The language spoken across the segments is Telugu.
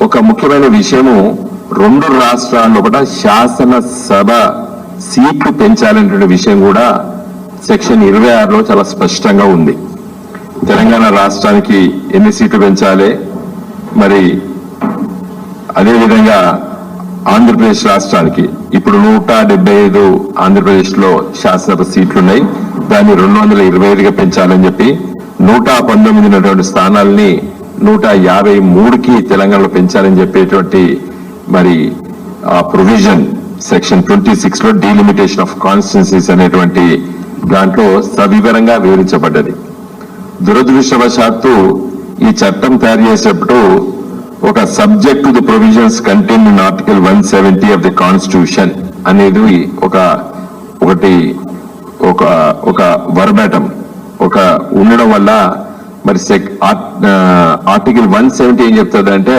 ఒక ముఖ్యమైన విషయము, 2 రాష్ట్రాల్లో కూడా శాసనసభ సీట్లు పెంచాలనే విషయం కూడా సెక్షన్ 26లో చాలా స్పష్టంగా ఉంది. తెలంగాణ రాష్ట్రానికి ఎన్ని సీట్లు పెంచాలి, మరి అదేవిధంగా ఆంధ్రప్రదేశ్ రాష్ట్రానికి ఇప్పుడు 175 ఆంధ్రప్రదేశ్లో శాసనసభ సీట్లున్నాయి, దాన్ని 225గా పెంచాలని చెప్పి 119 ఉన్నటువంటి స్థానాల్ని 153కి తెలంగాణలో పెంచాలని చెప్పేటువంటి మరి ఆ ప్రొవిజన్ సెక్షన్ 26లో డీలిమిటేషన్ ఆఫ్ కాన్స్టిట్యున్సీస్ అనేటువంటి దాంట్లో సవివరంగా వివరించబడ్డది. దురదృష్టవశాత్తు ఈ చట్టం తయారు చేసేటప్పుడు ఒక subject to the provisions contained in article 170 of the constitution అనేది ఒక వర్బాటం ఒక ఉండడం వల్ల మరి ఆర్టికల్ 170 ఏం చెప్తుందంటే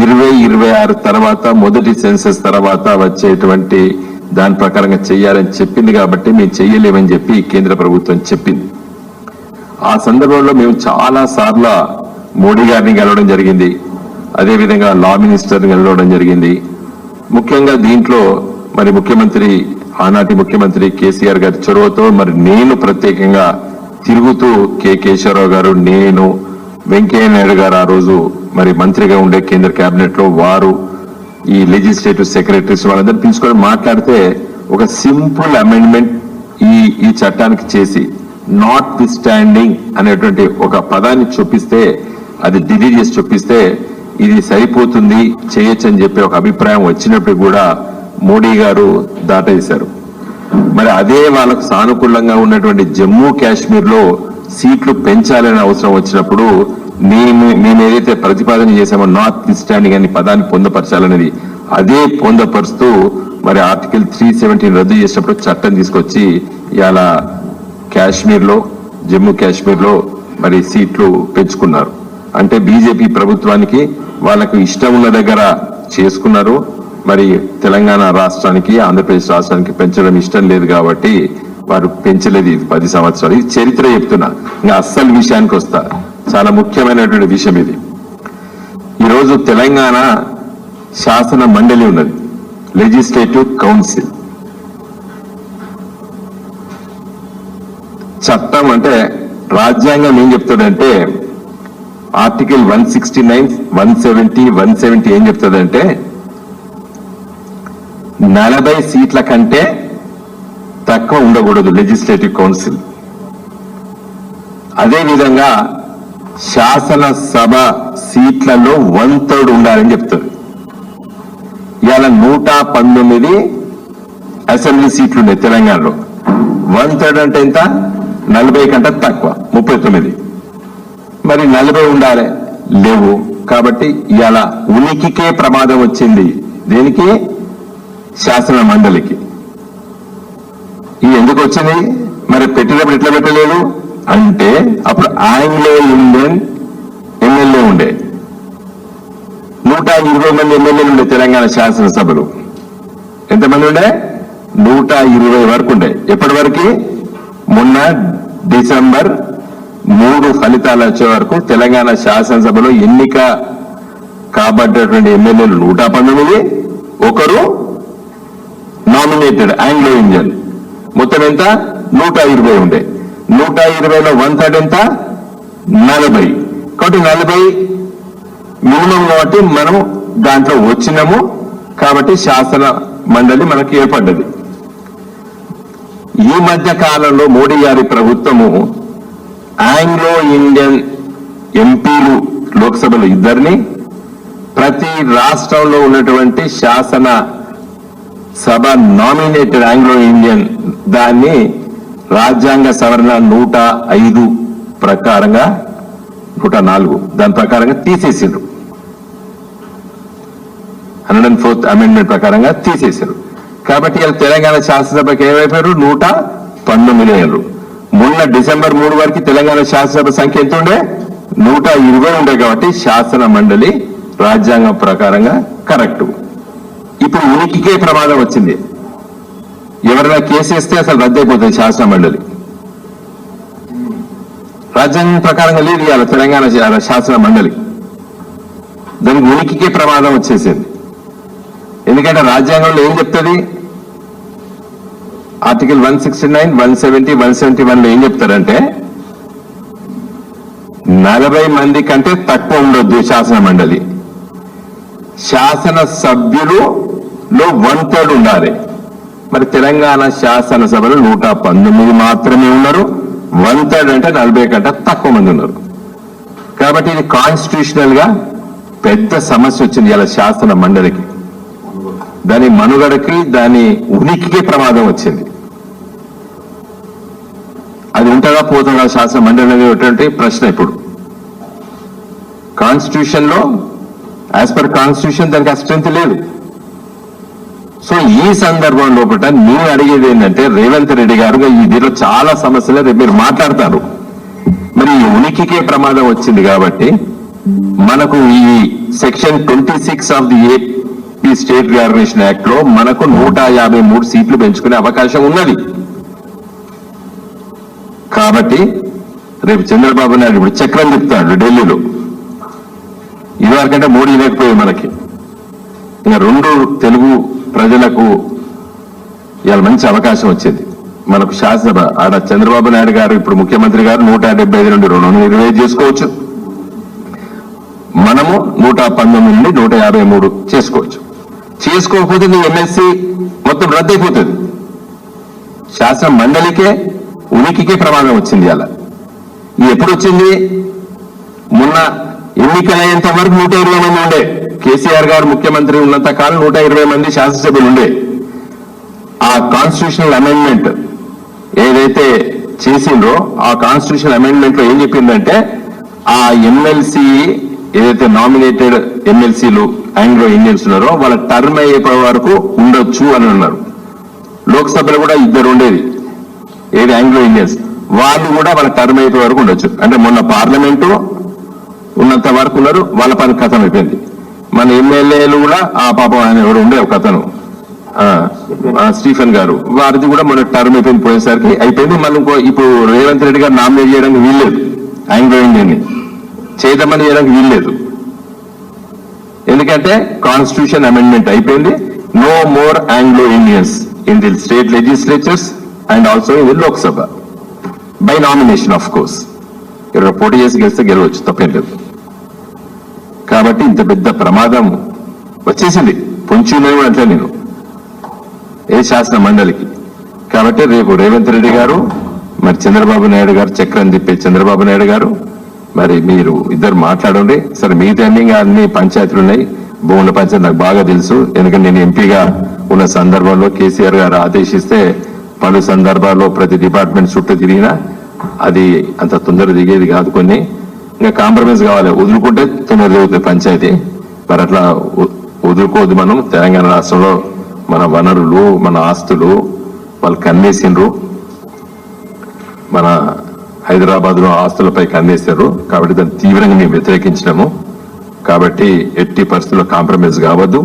2026 తర్వాత మొదటి సెన్సస్ తర్వాత వచ్చేటువంటి దాని ప్రకారంగా చేయాలని చెప్పింది. కాబట్టి మేము చెయ్యలేమని చెప్పి కేంద్ర ప్రభుత్వం చెప్పింది. ఆ సందర్భంలో మేము చాలా సార్లు మోడీ గారిని కలవడం జరిగింది, అదేవిధంగా లా మినిస్టర్ని కలవడం జరిగింది. ముఖ్యంగా దీంట్లో మరి ఆనాటి ముఖ్యమంత్రి కేసీఆర్ గారి చొరవతో మరి నేను ప్రత్యేకంగా తిరుగుతూ కేశవరావు గారు, నేను, వెంకయ్య నాయుడు గారు ఆ రోజు మరి మంత్రిగా ఉండే కేంద్ర కేబినెట్ లో వారు, ఈ లెజిస్లేటివ్ సెక్రటరీస్ వాళ్ళందరూ పిలుచుకొని మాట్లాడితే ఒక సింపుల్ అమెండ్మెంట్ ఈ చట్టానికి చేసి నాట్ ది స్టాండింగ్ అనేటువంటి ఒక పదాన్ని చూపిస్తే, అది డిలీట్ చేసి చూపిస్తే ఇది సరిపోతుంది చేయొచ్చు అని చెప్పి ఒక అభిప్రాయం వచ్చినప్పుడు కూడా మోడీ గారు దాటేశారు. మరి అదే వాళ్ళకు సానుకూలంగా ఉన్నటువంటి జమ్మూ కాశ్మీర్ లో సీట్లు పెంచాలనే అవసరం వచ్చినప్పుడు మేము ఏదైతే ప్రతిపాదన చేశామో నాట్ ది స్టాండింగ్ అనే పదాన్ని పొందపరచాలనేది అదే పొందపరుస్తూ మరి ఆర్టికల్ 317 రద్దు చేసినప్పుడు చట్టం తీసుకొచ్చి ఇలా జమ్మూ కాశ్మీర్ లో మరి సీట్లు పెంచుకున్నారు. అంటే బీజేపీ ప్రభుత్వానికి వాళ్ళకు ఇష్టం ఉన్న దగ్గర చేసుకున్నారు, మరి తెలంగాణ రాష్ట్రానికి ఆంధ్రప్రదేశ్ రాష్ట్రానికి పెంచడం ఇష్టం లేదు కాబట్టి వారు పెంచలేదు. ఇది 10 సంవత్సరాలు. ఇది చరిత్ర చెప్తున్నా. ఇంకా అస్సలు విషయానికి వస్తా, చాలా ముఖ్యమైనటువంటి విషయం ఇది. ఈరోజు తెలంగాణ శాసన మండలి ఉన్నది, లెజిస్లేటివ్ కౌన్సిల్. చట్టం అంటే రాజ్యాంగం ఏం చెప్తుందంటే ఆర్టికల్ 169, 170 ఏం చెప్తుందంటే 40 సీట్ల కంటే తక్కువ ఉండకూడదు లెజిస్లేటివ్ కౌన్సిల్. అదేవిధంగా శాసనసభ సీట్లలో 1/3 ఉండాలని చెప్తుంది. ఇవాళ 119 అసెంబ్లీ సీట్లు ఉన్నాయి తెలంగాణలో. 1/3 అంటే ఎంత? 40 కంటే తక్కువ, 39. మరి 40 ఉండాలి, లేవు. కాబట్టి ఇవాళ ఉనికికే ప్రమాదం వచ్చింది. దేనికి? శాసన మండలికి. ఇది ఎందుకు వచ్చింది? మరి పెట్టినప్పుడు ఎట్లా పెట్టలేదు అంటే అప్పుడు ఆంగ్లో ఇండియన్ ఎమ్మెల్యే ఉండే, 120 మంది ఎమ్మెల్యేలు ఉండే తెలంగాణ శాసనసభలు. ఎంతమంది ఉండే? 120 వరకు ఉండే. ఎప్పటి వరకు? మొన్న డిసెంబర్ 3 ఫలితాలు వచ్చే వరకు తెలంగాణ శాసనసభలో ఎన్నిక కాబడ్డటువంటి ఎమ్మెల్యేలు 119, ఒకరు నామినేటెడ్ ఆంగ్లో ఇండియన్. మొత్తం ఎంత? 120 ఉండే. 120లో 1/3 ఎంత? 40. కాబట్టి 40 మినిమం కాబట్టి మనం దాంట్లో వచ్చినాము. కాబట్టి శాసన మండలి మనకి ఏర్పడ్డది. ఈ మధ్య కాలంలో మోడీ గారి ప్రభుత్వము ఆంగ్లో ఇండియన్ ఎంపీలు లోక్సభలో 2ని, ప్రతి రాష్ట్రంలో ఉన్నటువంటి శాసన సభ నామినేటెడ్ ఆంగ్లో ఇండియన్ దాన్ని రాజ్యాంగ సవరణ 105 ప్రకారంగా 104 దాని ప్రకారంగా తీసేసారు. 104th అమెండ్మెంట్ ప్రకారంగా తీసేశారు. కాబట్టి ఇలా తెలంగాణ శాసనసభకి ఏమైపోయారు? 119 ఏళ్ళు. మొన్న డిసెంబర్ 3 వరకు తెలంగాణ శాసనసభ సంఖ్య ఎంత ఉండే? 120 ఉండే. కాబట్టి శాసన మండలి రాజ్యాంగం ప్రకారంగా కరెక్ట్. ఇప్పుడు ఉనికికే ప్రమాదం వచ్చింది. ఎవరైనా కేసు వేస్తే అసలు రద్దయిపోతుంది శాసన మండలి. రాజ్యాంగం ప్రకారంగా లేదు ఇవాళ తెలంగాణ శాసన మండలి. దానికి ఉనికికే ప్రమాదం వచ్చేసింది. ఎందుకంటే రాజ్యాంగంలో ఏం చెప్తుంది, ఆర్టికల్ 169, 170, 171 లో ఏం చెప్తారంటే 40 మంది కంటే తక్కువ ఉండొద్దు శాసన మండలి. శాసన సభ్యులు 1/3 ఉండాలి. మరి తెలంగాణ శాసనసభలో 119 మాత్రమే ఉన్నారు. 1/3 అంటే 40 కంటే తక్కువ మంది ఉన్నారు. కాబట్టి ఇది కాన్స్టిట్యూషనల్ గా పెద్ద సమస్య వచ్చింది ఇలా శాసన మండలికి. దాని మనుగడకి దాని ఉనికికి ప్రమాదం వచ్చింది. అది ఉంటుందా పోతుందా శాసన మండలి అనేటువంటి ప్రశ్న. ఇప్పుడు కాన్స్టిట్యూషన్ లో యాజ్ పర్ కాన్స్టిట్యూషన్ దానికి ఆ స్ట్రెంత్ లేదు. సో ఈ సందర్భం లోపల నేను అడిగేది ఏంటంటే రేవంత్ రెడ్డి గారు ఈ దీనిలో చాలా సమస్యలు రేపు మీరు మాట్లాడతారు. మరి ఈ ఉనికికే ప్రమాదం వచ్చింది కాబట్టి మనకు ఈ section 26 of the AP state reorganisation act లో మనకు 153 సీట్లు పెంచుకునే అవకాశం ఉన్నది. కాబట్టి రేపు చంద్రబాబు నాయుడు ఇప్పుడు చక్రం తిప్పుతాడు ఢిల్లీలో. ఇదివరకంటే మోడీ లేకపోయాయి మనకి. ఇంకా 2 తెలుగు ప్రజలకు ఇవాళ మంచి అవకాశం వచ్చింది. మనకు శాసనసభ ఆడ చంద్రబాబు నాయుడు గారు ఇప్పుడు ముఖ్యమంత్రి గారు 175 నుండి 220 చేసుకోవచ్చు. మనము 119 నుండి 153 చేసుకోవచ్చు. చేసుకోకపోతే నీ ఎమ్మెల్సీ మొత్తం రద్దయిపోతుంది. శాసన మండలికే ఉనికికే ప్రమాదం వచ్చింది. అలా ఇది ఎప్పుడు వచ్చింది? మొన్న ఎన్నికలయ్యేంత వరకు 120 మంది ఉండే. కేసీఆర్ గారు ముఖ్యమంత్రి ఉన్నంత కాలం 120 మంది శాసనసభ్యులు ఉండే. ఆ కాన్స్టిట్యూషనల్ అమెండ్మెంట్ ఏదైతే చేసిండ్రో ఆ కాన్స్టిట్యూషనల్ అమెండ్మెంట్ లో ఏం చెప్పిందంటే ఆ ఎమ్మెల్సీ ఏదైతే నామినేటెడ్ ఎమ్మెల్సీలు ఆంగ్లో ఇండియన్స్ ఉన్నారో వాళ్ళ టర్మ్ అయ్యే వరకు ఉండొచ్చు అని అన్నారు. లోక్సభలో కూడా 2 ఉండేది, ఏది ఆంగ్లో ఇండియన్స్, వాళ్ళు కూడా వాళ్ళ టర్మ్ అయిపోయే వరకు ఉండొచ్చు. అంటే మొన్న పార్లమెంటు ఉన్నంత వరకు ఉన్నారు, వాళ్ళ పని కథం అయిపోయింది. మన ఎమ్మెల్యేలు కూడా ఆ పాపం ఆయన ఎవరు ఉండే ఒక అతను స్టీఫెన్ గారు, వారిది కూడా మొన్న టర్మ్ అయిపోయింది, పోయేసరికి అయిపోయింది. మళ్ళీ ఇప్పుడు రేవంత్ రెడ్డి గారు నామినేట్ చేయడానికి వీల్లేదు, ఆంగ్లో ఇండియన్ చేయమని చేయడానికి వీల్లేదు. ఎందుకంటే కాన్స్టిట్యూషన్ అమెండ్మెంట్ అయిపోయింది. No more Anglo Indians in the state legislatures and also in the Lok Sabha by nomination. Of course ఇక్కడ పోటీ చేసి గెలిస్తే గెలవచ్చు, తప్పేం లేదు. కాబట్టి ఇంత పెద్ద ప్రమాదం వచ్చేసింది. పొంచిందని కూడా అంటే నేను ఏ శాసన మండలికి. కాబట్టి రేపు రేవంత్ రెడ్డి గారు మరి చంద్రబాబు నాయుడు గారు చక్రం తిప్పే చంద్రబాబు నాయుడు గారు మరి మీరు ఇద్దరు మాట్లాడండి. సరే మిగతా అన్ని పంచాయతీలు ఉన్నాయి, భూముల పంచాయతీ నాకు బాగా తెలుసు. ఎందుకంటే నేను ఎంపీగా ఉన్న సందర్భంలో కేసీఆర్ గారు ఆదేశిస్తే పలు సందర్భాల్లో ప్రతి డిపార్ట్మెంట్ చుట్టూ తిరిగినా అది అంత తొందర దిగేది కాదు. కొన్ని ఇంకా కాంప్రమైజ్ కావాలి, వదులుకుంటే తొందర దిగుతుంది పంచాయతీ. మరి అట్లా వదులుకోవద్దు. మనం తెలంగాణ రాష్ట్రంలో మన వనరులు మన ఆస్తులు వాళ్ళు కన్నేసిండ్రు. మన హైదరాబాద్ లో ఆస్తులపై కన్నేశారు. కాబట్టి దాన్ని తీవ్రంగా మేము వ్యతిరేకించినాము. కాబట్టి ఎట్టి పరిస్థితుల్లో కాంప్రమైజ్ కావద్దు,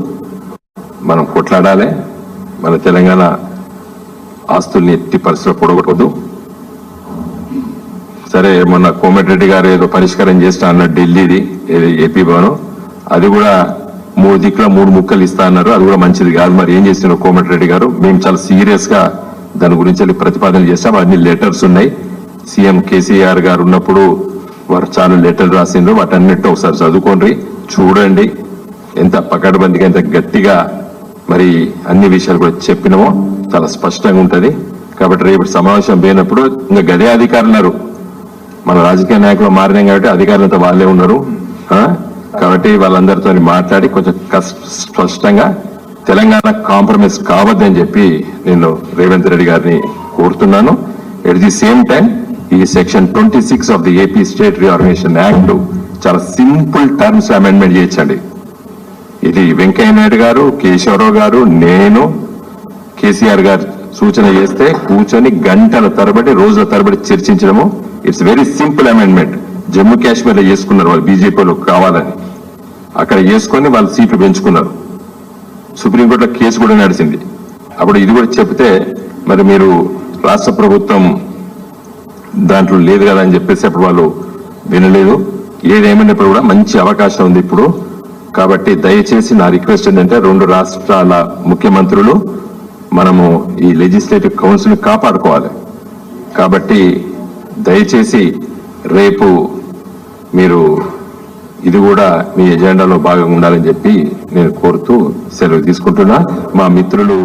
మనం కొట్లాడాలి. మన తెలంగాణ ఆస్తుల్ని ఎట్టి పరిస్థితుల్లో పొడగొట్టవద్దు. సరే మొన్న కోమటిరెడ్డి గారు ఏదో పరిష్కారం చేస్తా అన్నారు ఢిల్లీది ఏపీ భవనం, అది కూడా 3 దిక్కుల 3 ముక్కలు ఇస్తా అన్నారు. అది కూడా మంచిది కాదు. మరి ఏం చేస్తున్నారు కోమటిరెడ్డి గారు? మేము చాలా సీరియస్ గా దాని గురించి ప్రతిపాదన చేస్తాం. అన్ని లెటర్స్ ఉన్నాయి. సీఎం కేసీఆర్ గారు ఉన్నప్పుడు వారు చాలా లెటర్లు రాసిండ్రు. వాటన్నిటితో ఒకసారి చదువుకోండి, చూడండి ఎంత పకడ్బందీగా ఎంత గట్టిగా మరి అన్ని విషయాలు కూడా చెప్పినామో చాలా స్పష్టంగా ఉంటది. కాబట్టి రేపు సమావేశం పోయినప్పుడు ఇంకా గదే అధికారులు మన రాజకీయ నాయకులు మారినాం కాబట్టి అధికారులంతా వాళ్ళే ఉన్నారు. కాబట్టి వాళ్ళందరితో మాట్లాడి కొంచెం స్పష్టంగా తెలంగాణ కాంప్రమైజ్ కావద్దని చెప్పి నేను రేవంత్ రెడ్డి గారిని కోరుతున్నాను. ఎట్ ది సేమ్ టైం ఈ section 26 of the AP state reorganisation act చాలా సింపుల్ టర్మ్స్ అమెండ్మెంట్ చేయొచ్చండి. ఇది వెంకయ్య నాయుడు గారు, కేశవరావు గారు, నేను, కేసీఆర్ గారు సూచన చేస్తే కూర్చొని గంటల తరబడి రోజుల తరబడి చర్చించడము. It's very simple amendment. Jammu Kashmir లో చేసుకున్నారు వాళ్ళు, బీజేపీలో కావాలని అక్కడ చేసుకొని వాళ్ళు సీట్లు పెంచుకున్నారు. సుప్రీంకోర్టులో కేసు కూడా నడిచింది. అప్పుడు ఇది కూడా చెప్తే మరి మీరు రాష్ట్ర ప్రభుత్వం దాంట్లో లేదు కదా అని చెప్పేసి అప్పుడు వాళ్ళు వినలేదు. ఏదేమైనప్పుడు కూడా మంచి అవకాశం ఉంది ఇప్పుడు. కాబట్టి దయచేసి నా రిక్వెస్ట్ ఏంటంటే 2 రాష్ట్రాల ముఖ్యమంత్రులు మనము ఈ లెజిస్లేటివ్ కౌన్సిల్ కాపాడుకోవాలి. కాబట్టి దయచేసి రేపు మీరు ఇది కూడా మీ ఎజెండాలో భాగంగా ఉండాలని చెప్పి నేను కోరుతూ సెలవు తీసుకుంటున్నా. మా మిత్రులు